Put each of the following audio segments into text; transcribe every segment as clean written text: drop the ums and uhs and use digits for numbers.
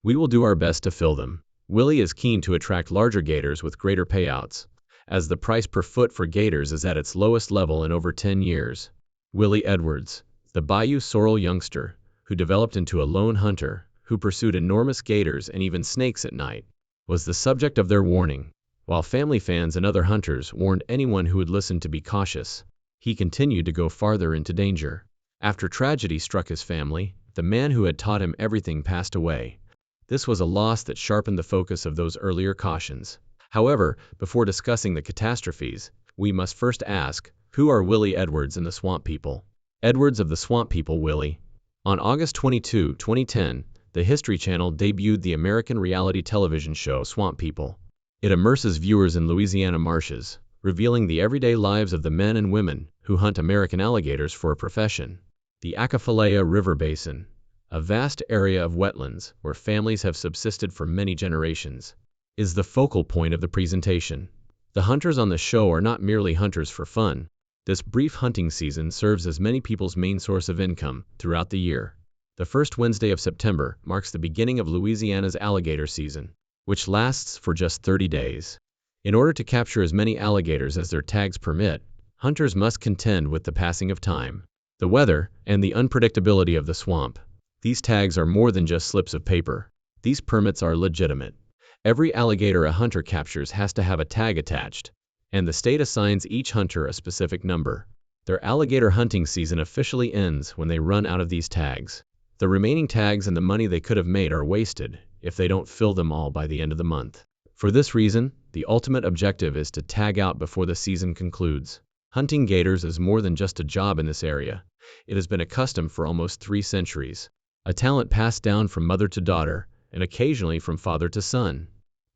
We will do our best to fill them. Willie is keen to attract larger gators with greater payouts, as the price per foot for gators is at its lowest level in over 10 years. Willie Edwards, the bayou sorrel youngster, who developed into a lone hunter, who pursued enormous gators and even snakes at night, was the subject of their warning. While family fans and other hunters warned anyone who would listen to be cautious, he continued to go farther into danger. After tragedy struck his family, the man who had taught him everything passed away. This was a loss that sharpened the focus of those earlier cautions. However, before discussing the catastrophes, we must first ask, who are Willie Edwards and the Swamp People? Edwards of the Swamp People. Willie. On August 22, 2010, the History Channel debuted the American reality television show Swamp People. It immerses viewers in Louisiana marshes, revealing the everyday lives of the men and women who hunt American alligators for a profession. The Atchafalaya River Basin, a vast area of wetlands where families have subsisted for many generations, is the focal point of the presentation. The hunters on the show are not merely hunters for fun. This brief hunting season serves as many people's main source of income throughout the year. The first Wednesday of September marks the beginning of Louisiana's alligator season, which lasts for just 30 days. In order to capture as many alligators as their tags permit, hunters must contend with the passing of time, the weather, and the unpredictability of the swamp. These tags are more than just slips of paper. These permits are legitimate. Every alligator a hunter captures has to have a tag attached, and the state assigns each hunter a specific number. Their alligator hunting season officially ends when they run out of these tags. The remaining tags and the money they could have made are wasted if they don't fill them all by the end of the month. For this reason, the ultimate objective is to tag out before the season concludes. Hunting gators is more than just a job in this area. It has been a custom for almost 3 centuries, a talent passed down from mother to daughter, and occasionally from father to son.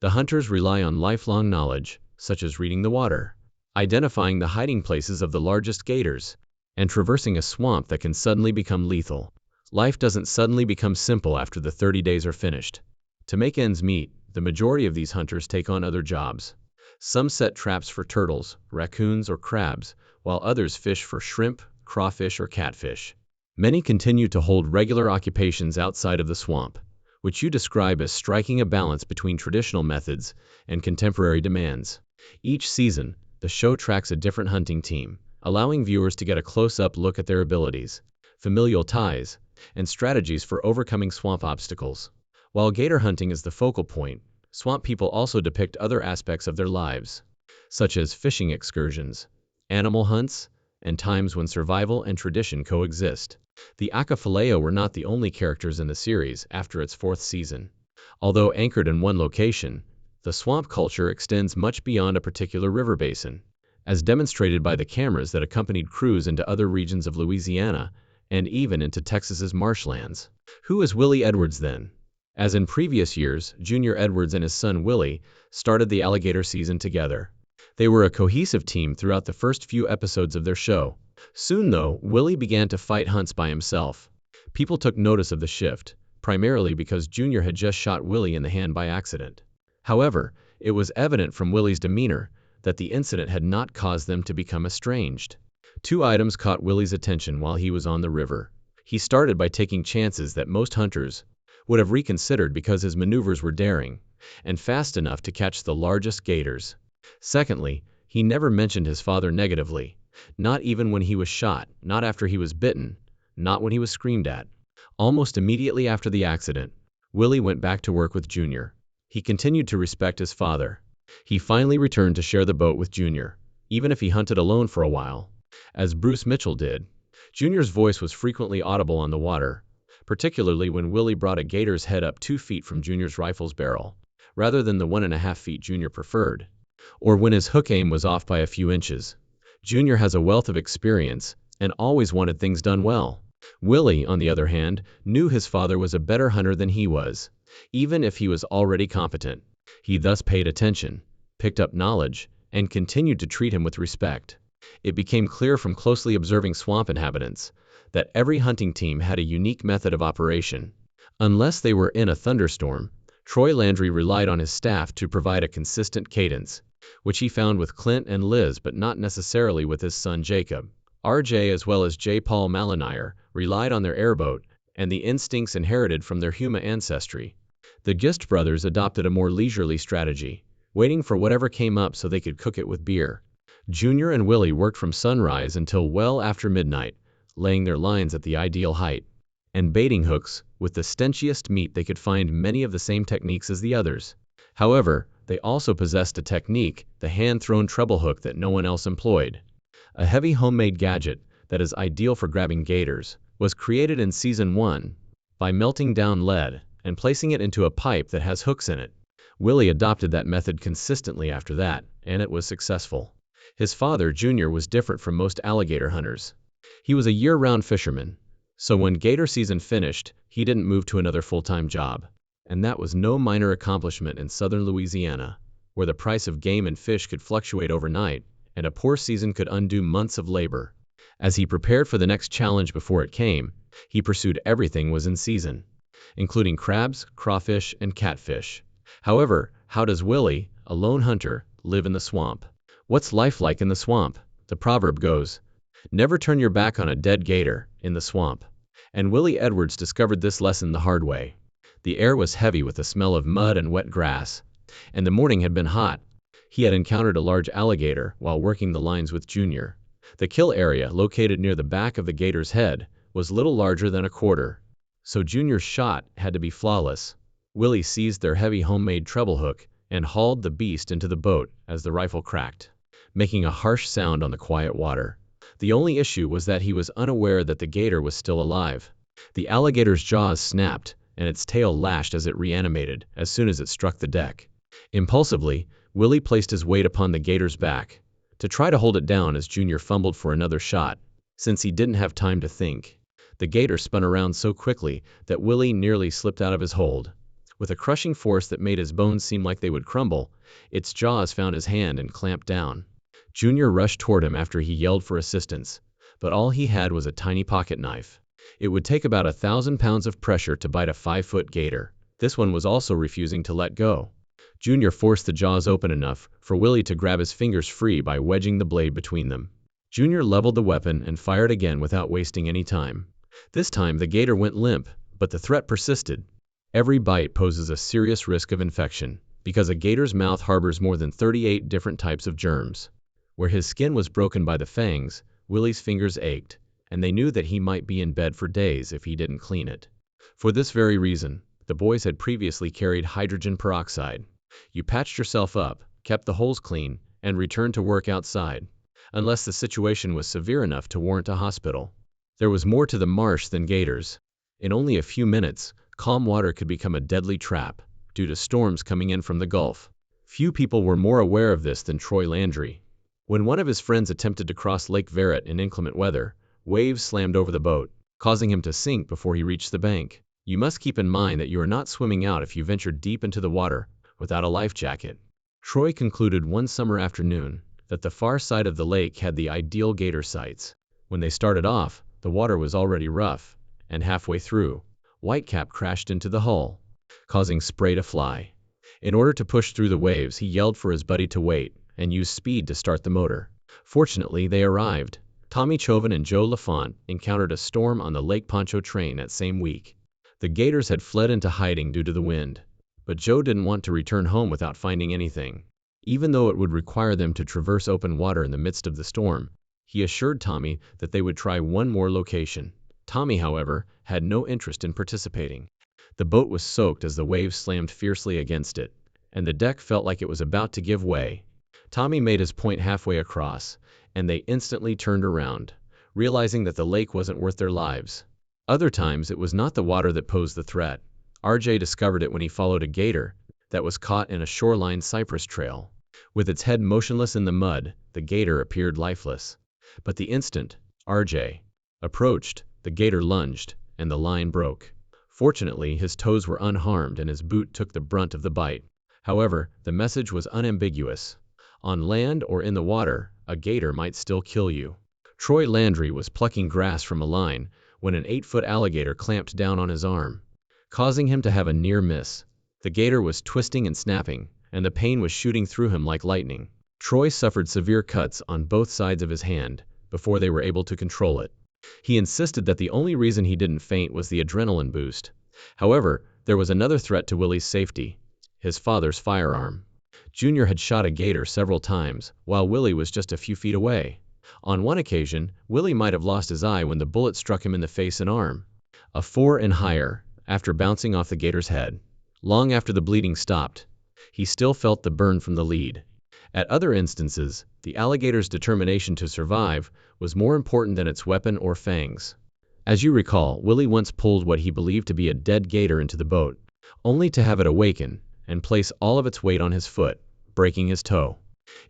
The hunters rely on lifelong knowledge, such as reading the water, identifying the hiding places of the largest gators, and traversing a swamp that can suddenly become lethal. Life doesn't suddenly become simple after the 30 days are finished. To make ends meet, the majority of these hunters take on other jobs. Some set traps for turtles, raccoons, or crabs, while others fish for shrimp, crawfish, or catfish. Many continue to hold regular occupations outside of the swamp, which you describe as striking a balance between traditional methods and contemporary demands. Each season, the show tracks a different hunting team, allowing viewers to get a close-up look at their abilities, familial ties, and strategies for overcoming swamp obstacles. While gator hunting is the focal point, Swamp People also depict other aspects of their lives, such as fishing excursions, animal hunts, and times when survival and tradition coexist. The Atchafalaya were not the only characters in the series after its 4th season. Although anchored in one location, the swamp culture extends much beyond a particular river basin, as demonstrated by the cameras that accompanied crews into other regions of Louisiana and even into Texas's marshlands. Who is Willie Edwards then? As in previous years, Junior Edwards and his son Willie started the alligator season together. They were a cohesive team throughout the first few episodes of their show. Soon, though, Willie began to fight hunts by himself. People took notice of the shift, primarily because Junior had just shot Willie in the hand by accident. However, it was evident from Willie's demeanor that the incident had not caused them to become estranged. 2 items caught Willie's attention while he was on the river. He started by taking chances that most hunters would have reconsidered because his maneuvers were daring and fast enough to catch the largest gators. Secondly, he never mentioned his father negatively, not even when he was shot, not after he was bitten, not when he was screamed at. Almost immediately after the accident, Willie went back to work with Junior. He continued to respect his father. He finally returned to share the boat with Junior, even if he hunted alone for a while, as Bruce Mitchell did. Junior's voice was frequently audible on the water, particularly when Willie brought a gator's head up 2 feet from Junior's rifle's barrel, rather than the 1.5 feet Junior preferred, or when his hook aim was off by a few inches. Junior has a wealth of experience and always wanted things done well. Willie, on the other hand, knew his father was a better hunter than he was, even if he was already competent. He thus paid attention, picked up knowledge, and continued to treat him with respect. It became clear from closely observing swamp inhabitants that every hunting team had a unique method of operation. Unless they were in a thunderstorm, Troy Landry relied on his staff to provide a consistent cadence, which he found with Clint and Liz but not necessarily with his son Jacob. RJ as well as J. Paul Malinier relied on their airboat and the instincts inherited from their Huma ancestry. The Gist brothers adopted a more leisurely strategy, waiting for whatever came up so they could cook it with beer. Junior and Willie worked from sunrise until well after midnight, laying their lines at the ideal height, and baiting hooks with the stenchiest meat they could find, many of the same techniques as the others. However, they also possessed a technique, the hand-thrown treble hook, that no one else employed. A heavy homemade gadget that is ideal for grabbing gators was created in Season 1 by melting down lead and placing it into a pipe that has hooks in it. Willie adopted that method consistently after that, and it was successful. His father, Junior, was different from most alligator hunters. He was a year-round fisherman, so when gator season finished, he didn't move to another full-time job. And that was no minor accomplishment in southern Louisiana, where the price of game and fish could fluctuate overnight, and a poor season could undo months of labor. As he prepared for the next challenge before it came, he pursued everything was in season, including crabs, crawfish, and catfish. However, how does Willie, a lone hunter, live in the swamp? What's life like in the swamp? The proverb goes, "Never turn your back on a dead gator in the swamp." And Willie Edwards discovered this lesson the hard way. The air was heavy with the smell of mud and wet grass, and the morning had been hot. He had encountered a large alligator while working the lines with Junior. The kill area, located near the back of the gator's head, was little larger than a quarter, so Junior's shot had to be flawless. Willie seized their heavy homemade treble hook and hauled the beast into the boat as the rifle cracked, making a harsh sound on the quiet water. The only issue was that he was unaware that the gator was still alive. The alligator's jaws snapped, and its tail lashed as it reanimated as soon as it struck the deck. Impulsively, Willie placed his weight upon the gator's back to try to hold it down as Junior fumbled for another shot, since he didn't have time to think. The gator spun around so quickly that Willie nearly slipped out of his hold. With a crushing force that made his bones seem like they would crumble, its jaws found his hand and clamped down. Junior rushed toward him after he yelled for assistance, but all he had was a tiny pocket knife. It would take about 1,000 pounds of pressure to bite a 5-foot gator. This one was also refusing to let go. Junior forced the jaws open enough for Willie to grab his fingers free by wedging the blade between them. Junior leveled the weapon and fired again without wasting any time. This time the gator went limp, but the threat persisted. Every bite poses a serious risk of infection, because a gator's mouth harbors more than 38 different types of germs. Where his skin was broken by the fangs, Willie's fingers ached, and they knew that he might be in bed for days if he didn't clean it. For this very reason, the boys had previously carried hydrogen peroxide. You patched yourself up, kept the holes clean, and returned to work outside, unless the situation was severe enough to warrant a hospital. There was more to the marsh than gators. In only a few minutes, calm water could become a deadly trap, due to storms coming in from the Gulf. Few people were more aware of this than Troy Landry. When one of his friends attempted to cross Lake Verret in inclement weather, waves slammed over the boat, causing him to sink before he reached the bank. You must keep in mind that you are not swimming out if you venture deep into the water without a life jacket. Troy concluded one summer afternoon that the far side of the lake had the ideal gator sites. When they started off, the water was already rough, and halfway through, Whitecap crashed into the hull, causing spray to fly. In order to push through the waves, he yelled for his buddy to wait and use speed to start the motor. Fortunately, they arrived. Tommy Chauvin and Joe Lafont encountered a storm on the Lake Pontchartrain that same week. The gators had fled into hiding due to the wind, but Joe didn't want to return home without finding anything. Even though it would require them to traverse open water in the midst of the storm, he assured Tommy that they would try one more location. Tommy, however, had no interest in participating. The boat was soaked as the waves slammed fiercely against it, and the deck felt like it was about to give way. Tommy made his point halfway across, and they instantly turned around, realizing that the lake wasn't worth their lives. Other times, it was not the water that posed the threat. RJ discovered it when he followed a gator that was caught in a shoreline cypress trail. With its head motionless in the mud, the gator appeared lifeless. But the instant RJ approached, the gator lunged, and the line broke. Fortunately, his toes were unharmed and his boot took the brunt of the bite. However, the message was unambiguous. On land or in the water, a gator might still kill you. Troy Landry was plucking grass from a line when an 8-foot alligator clamped down on his arm, causing him to have a near miss. The gator was twisting and snapping, and the pain was shooting through him like lightning. Troy suffered severe cuts on both sides of his hand before they were able to control it. He insisted that the only reason he didn't faint was the adrenaline boost. However, There was another threat to Willie's safety: his father's firearm. Junior had shot a gator several times, while Willie was just a few feet away. On one occasion, Willie might have lost his eye when the bullet struck him in the face and arm. A 4 and higher, after bouncing off the gator's head. Long after the bleeding stopped, he still felt the burn from the lead. At other instances, the alligator's determination to survive was more important than its weapon or fangs. As you recall, Willie once pulled what he believed to be a dead gator into the boat, only to have it awaken and place all of its weight on his foot, breaking his toe.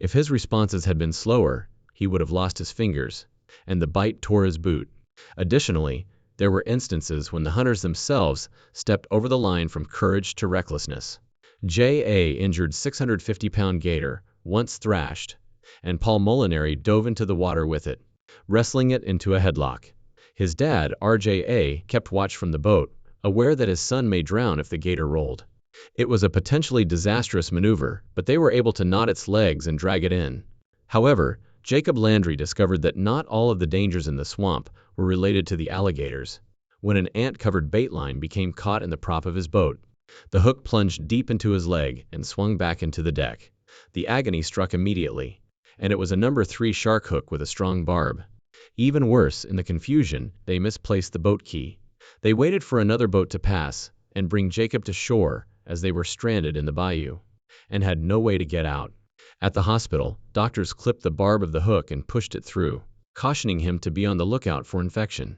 If his responses had been slower, he would have lost his fingers, and the bite tore his boot. Additionally, there were instances when the hunters themselves stepped over the line from courage to recklessness. J.A. injured 650-pound gator, once thrashed, and Paul Molinari dove into the water with it, wrestling it into a headlock. His dad, R.J.A., kept watch from the boat, aware that his son may drown if the gator rolled. It was a potentially disastrous maneuver, but they were able to knot its legs and drag it in. However, Jacob Landry discovered that not all of the dangers in the swamp were related to the alligators. When an ant-covered bait line became caught in the prop of his boat, the hook plunged deep into his leg and swung back into the deck. The agony struck immediately, and it was a number 3 shark hook with a strong barb. Even worse, in the confusion, they misplaced the boat key. They waited for another boat to pass and bring Jacob to shore as they were stranded in the bayou, and had no way to get out. At the hospital, doctors clipped the barb of the hook and pushed it through, cautioning him to be on the lookout for infection.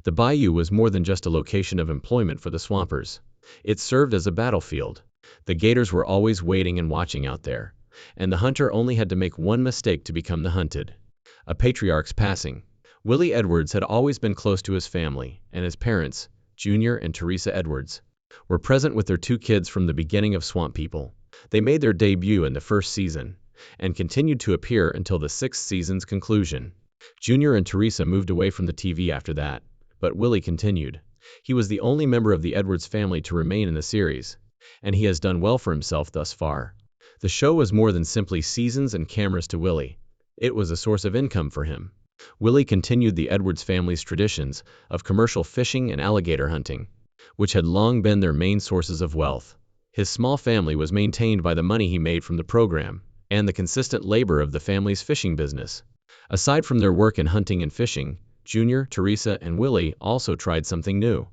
The bayou was more than just a location of employment for the swampers. It served as a battlefield. The gators were always waiting and watching out there, and the hunter only had to make one mistake to become the hunted. A patriarch's passing. Willie Edwards had always been close to his family, and his parents, Junior and Teresa Edwards, were present with their 2 kids from the beginning of Swamp People. They made their debut in the first season, and continued to appear until the 6th season's conclusion. Junior and Teresa moved away from the TV after that, but Willie continued. He was the only member of the Edwards family to remain in the series, and he has done well for himself thus far. The show was more than simply seasons and cameras to Willie. It was a source of income for him. Willie continued the Edwards family's traditions of commercial fishing and alligator hunting, which had long been their main sources of wealth. His small family was maintained by the money he made from the program, and the consistent labor of the family's fishing business. Aside from their work in hunting and fishing, Junior, Teresa, and Willie also tried something new.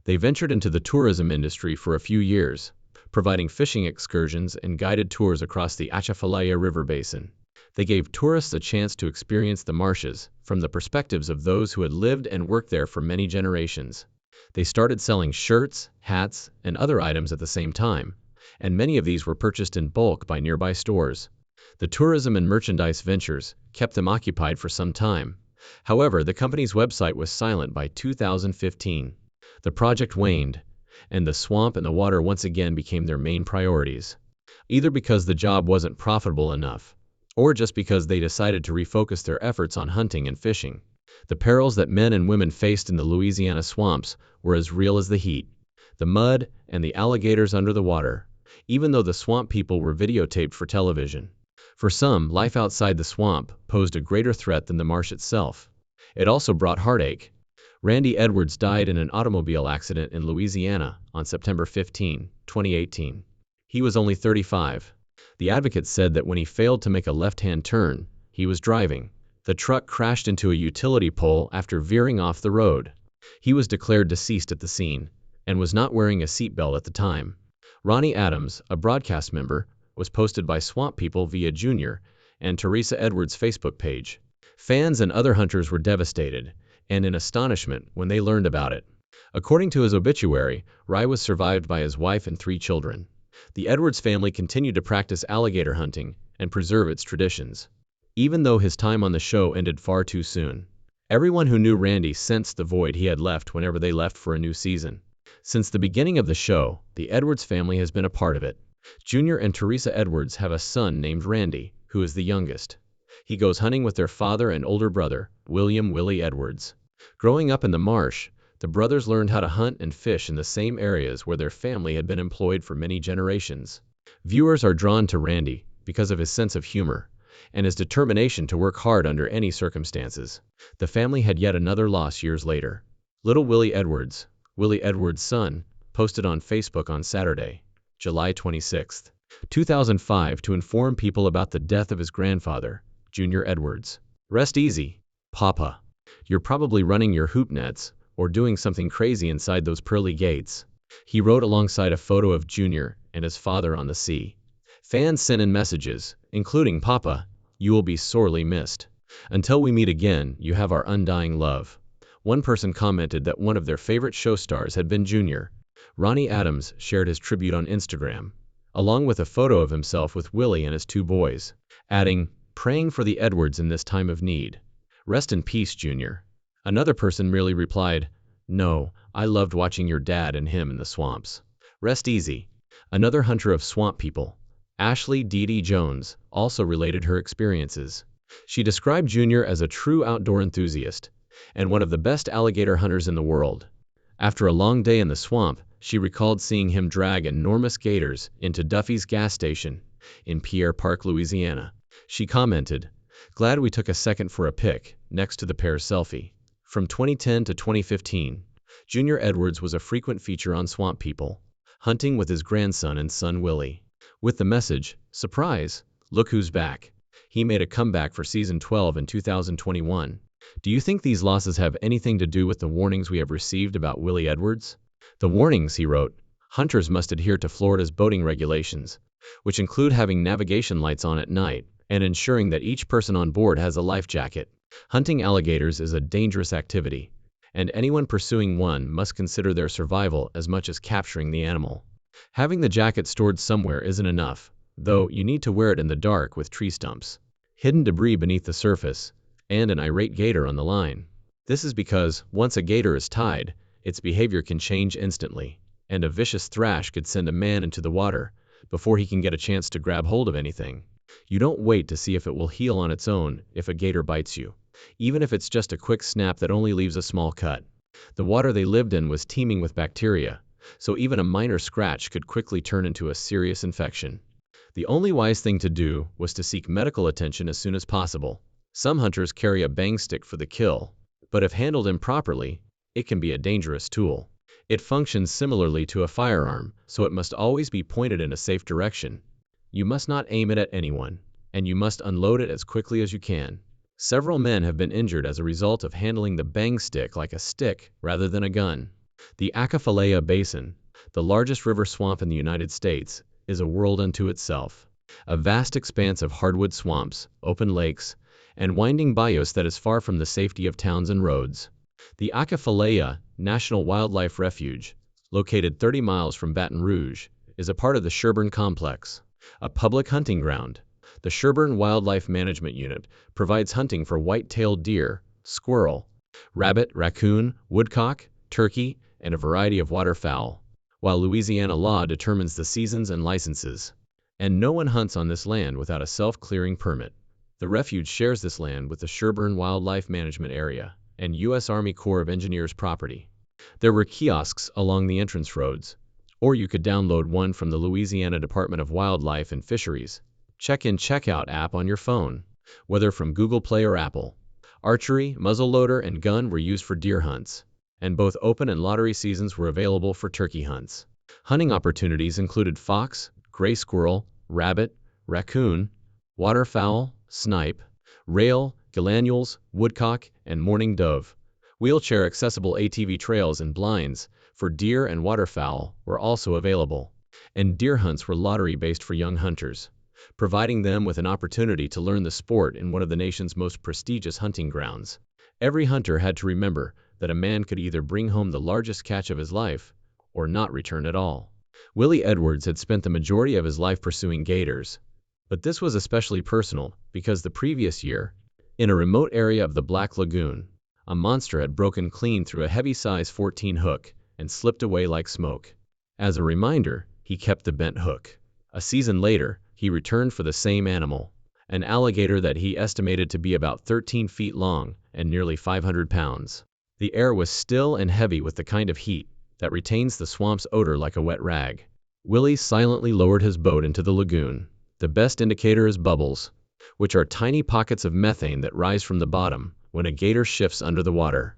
They ventured into the tourism industry for a few years, providing fishing excursions and guided tours across the Atchafalaya River Basin. They gave tourists a chance to experience the marshes from the perspectives of those who had lived and worked there for many generations. They started selling shirts, hats, and other items at the same time, and many of these were purchased in bulk by nearby stores. The tourism and merchandise ventures kept them occupied for some time. However, the company's website was silent by 2015. The project waned, and the swamp and the water once again became their main priorities, either because the job wasn't profitable enough, or just because they decided to refocus their efforts on hunting and fishing. The perils that men and women faced in the Louisiana swamps were as real as the heat, the mud, and the alligators under the water, even though the swamp people were videotaped for television. For some, life outside the swamp posed a greater threat than the marsh itself. It also brought heartache. Randy Edwards died in an automobile accident in Louisiana on September 15, 2018. He was only 35. The advocate said that when he failed to make a left-hand turn, he was driving. The truck crashed into a utility pole after veering off the road. He was declared deceased at the scene, and was not wearing a seatbelt at the time. Ronnie Adams, a broadcast member, was posted by Swamp People via Junior and Teresa Edwards' Facebook page. Fans and other hunters were devastated and in astonishment when they learned about it. According to his obituary, Ry was survived by his wife and 3 children. The Edwards family continued to practice alligator hunting and preserve its traditions, even though his time on the show ended far too soon. Everyone who knew Randy sensed the void he had left whenever they left for a new season. Since the beginning of the show, the Edwards family has been a part of it. Junior and Teresa Edwards have a son named Randy, who is the youngest. He goes hunting with their father and older brother, Willie Edwards. Growing up in the marsh, the brothers learned how to hunt and fish in the same areas where their family had been employed for many generations. Viewers are drawn to Randy because of his sense of humor and his determination to work hard under any circumstances. The family had yet another loss years later. Little Willie Edwards, Willie Edwards' son, posted on Facebook on Saturday, July 26, 2005, to inform people about the death of his grandfather, Junior Edwards. Rest easy, Papa. You're probably running your hoop nets or doing something crazy inside those pearly gates, he wrote alongside a photo of Junior and his father on the sea. Fans sent in messages, including, "Papa, you will be sorely missed. Until we meet again, you have our undying love." One person commented that one of their favorite show stars had been Junior. Ronnie Adams shared his tribute on Instagram, along with a photo of himself with Willie and his two boys, adding, "Praying for the Edwards in this time of need. Rest in peace, Junior." Another person merely replied, "No, I loved watching your dad and him in the swamps. Rest easy." Another hunter of swamp people, Ashley Dee Jones, also related her experiences. She described Junior as a true outdoor enthusiast and one of the best alligator hunters in the world. After a long day in the swamp, she recalled seeing him drag enormous gators into Duffy's gas station in Pierre Park, Louisiana. She commented, "Glad we took a second for a pic next to the pair's selfie." From 2010 to 2015, Junior Edwards was a frequent feature on Swamp People, hunting with his grandson and son Willie. With the message, "Surprise! Look who's back." He made a comeback for season 12 in 2021. Do you think these losses have anything to do with the warnings we have received about Willie Edwards? The warnings, he wrote, "Hunters must adhere to Florida's boating regulations, which include having navigation lights on at night and ensuring that each person on board has a life jacket. Hunting alligators is a dangerous activity, and anyone pursuing one must consider their survival as much as capturing the animal. Having the jacket stored somewhere isn't enough, though you need to wear it in the dark with tree stumps, hidden debris beneath the surface, and an irate gator on the line. This is because, once a gator is tied, its behavior can change instantly, and a vicious thrash could send a man into the water before he can get a chance to grab hold of anything. You don't wait to see if it will heal on its own if a gator bites you, even if it's just a quick snap that only leaves a small cut. The water they lived in was teeming with bacteria, so even a minor scratch could quickly turn into a serious infection. The only wise thing to do was to seek medical attention as soon as possible. Some hunters carry a bang stick for the kill, but if handled improperly, it can be a dangerous tool. It functions similarly to a firearm, so it must always be pointed in a safe direction. You must not aim it at anyone, and you must unload it as quickly as you can. Several men have been injured as a result of handling the bang stick like a stick rather than a gun. The Acapulco Basin, the largest river swamp in the United States, is a world unto itself. A vast expanse of hardwood swamps, open lakes, and winding bayous that is far from the safety of towns and roads. The Acapulco National Wildlife Refuge, located 30 miles from Baton Rouge, is a part of the Sherburne Complex, a public hunting ground. The Sherburne Wildlife Management Unit provides hunting for white-tailed deer, squirrel, rabbit, raccoon, woodcock, turkey, and a variety of waterfowl, while Louisiana law determines the seasons and licenses. And no one hunts on this land without a self-clearing permit. The refuge shares this land with the Sherburne Wildlife Management Area and U.S. Army Corps of Engineers property. There were kiosks along the entrance roads, or you could download one from the Louisiana Department of Wildlife and Fisheries check-in check-out app on your phone, whether from Google Play or Apple. Archery, muzzleloader, and gun were used for deer hunts, and both open and lottery seasons were available for turkey hunts. Hunting opportunities included fox, gray squirrel, rabbit, raccoon, waterfowl, snipe, rail, galanules, woodcock, and mourning dove. Wheelchair-accessible ATV trails and blinds for deer and waterfowl were also available, and deer hunts were lottery-based for young hunters, providing them with an opportunity to learn the sport in one of the nation's most prestigious hunting grounds. Every hunter had to remember that a man could either bring home the largest catch of his life or not return at all. Willie Edwards had spent the majority of his life pursuing gators, but this was especially personal because the previous year, in a remote area of the Black Lagoon, a monster had broken clean through a heavy-size 14 hook and slipped away like smoke. As a reminder, he kept the bent hook. A season later, he returned for the same animal, an alligator that he estimated to be about 13 feet long and nearly 500 pounds. The air was still and heavy with the kind of heat that retains the swamp's odor like a wet rag. Willie silently lowered his boat into the lagoon. The best indicator is bubbles, which are tiny pockets of methane that rise from the bottom when a gator shifts under the water.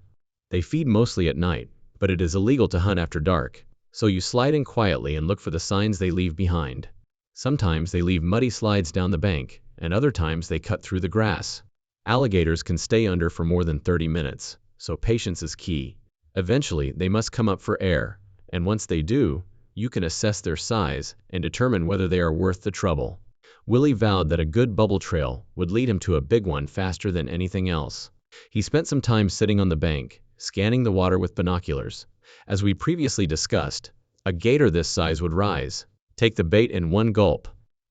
They feed mostly at night, but it is illegal to hunt after dark, So you slide in quietly and look for the signs they leave behind. Sometimes they leave muddy slides down the bank, and other times they cut through the grass. Alligators can stay under for more than 30 minutes, so patience is key. Eventually, they must come up for air, and once they do, you can assess their size and determine whether they are worth the trouble. Willie vowed that a good bubble trail would lead him to a big one faster than anything else. He spent some time sitting on the bank, scanning the water with binoculars. As we previously discussed, a gator this size would rise, take the bait in one gulp,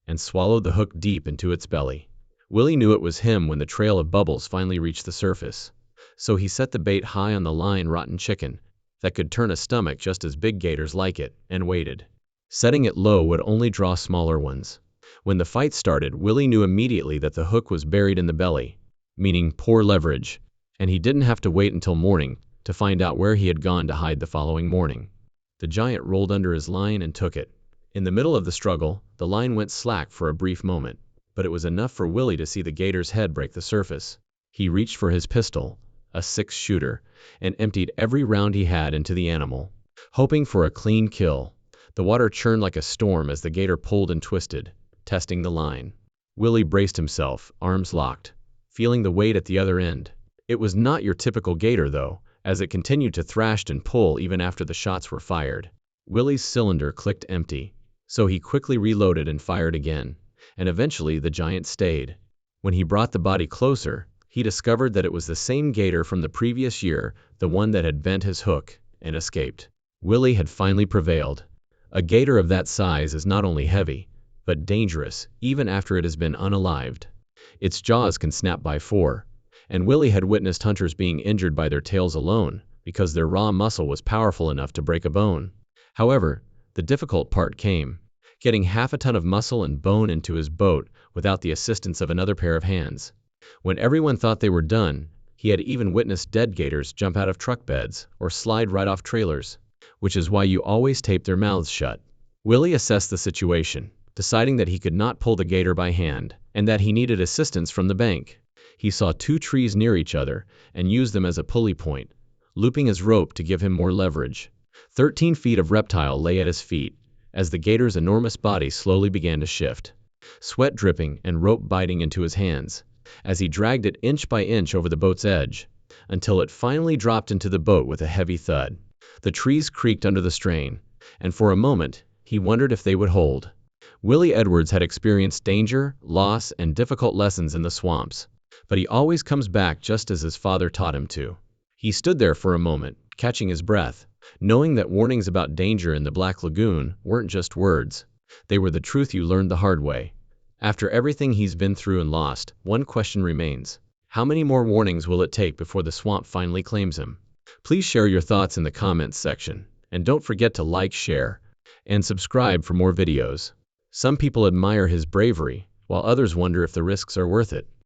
and swallow the hook deep into its belly. Willie knew it was him when the trail of bubbles finally reached the surface. So he set the bait high on the line rotten chicken that could turn a stomach just as big gators like it, and waited. Setting it low would only draw smaller ones. When the fight started, Willie knew immediately that the hook was buried in the belly, meaning poor leverage, and he didn't have to wait until morning to find out where he had gone to hide the following morning. The giant rolled under his line and took it. In the middle of the struggle, the line went slack for a brief moment, but it was enough for Willie to see the gator's head break the surface. He reached for his pistol, a 6-shooter, and emptied every round he had into the animal, hoping for a clean kill. The water churned like a storm as the gator pulled and twisted, testing the line. Willie braced himself, arms locked, feeling the weight at the other end. It was not your typical gator, though, as it continued to thrash and pull even after the shots were fired. Willie's cylinder clicked empty, so he quickly reloaded and fired again, and eventually the giant stayed. When he brought the body closer, he discovered that it was the same gator from the previous year, the one that had bent his hook and escaped. Willie had finally prevailed. A gator of that size is not only heavy, but dangerous, even after it has been unalived. Its jaws can snap by 4, and Willie had witnessed hunters being injured by their tails alone because their raw muscle was powerful enough to break a bone. However, the difficult part came, getting half a ton of muscle and bone into his boat without the assistance of another pair of hands. When everyone thought they were done, he had even witnessed dead gators jump out of truck beds or slide right off trailers, which is why you always tape their mouths shut. Willie assessed the situation, deciding that he could not pull the gator by hand and that he needed assistance from the bank. He saw 2 trees near each other and used them as a pulley point, looping his rope to give him more leverage. 13 feet of reptile lay at his feet as the gator's enormous body slowly began to shift, sweat dripping and rope biting into his hands as he dragged it inch by inch over the boat's edge until it finally dropped into the boat with a heavy thud. The trees creaked under the strain, and for a moment he wondered if they would hold. Willie Edwards had experienced danger, loss, and difficult lessons in the swamps, but he always comes back just as his father taught him to. He stood there for a moment, catching his breath, knowing that warnings about danger in the Black Lagoon weren't just words. They were the truth you learned the hard way. After everything he's been through and lost, one question remains. How many more warnings will it take before the swamp finally claims him? Please share your thoughts in the comments section, and don't forget to like, share, and subscribe for more videos. Some people admire his bravery, while others wonder if the risks are worth it.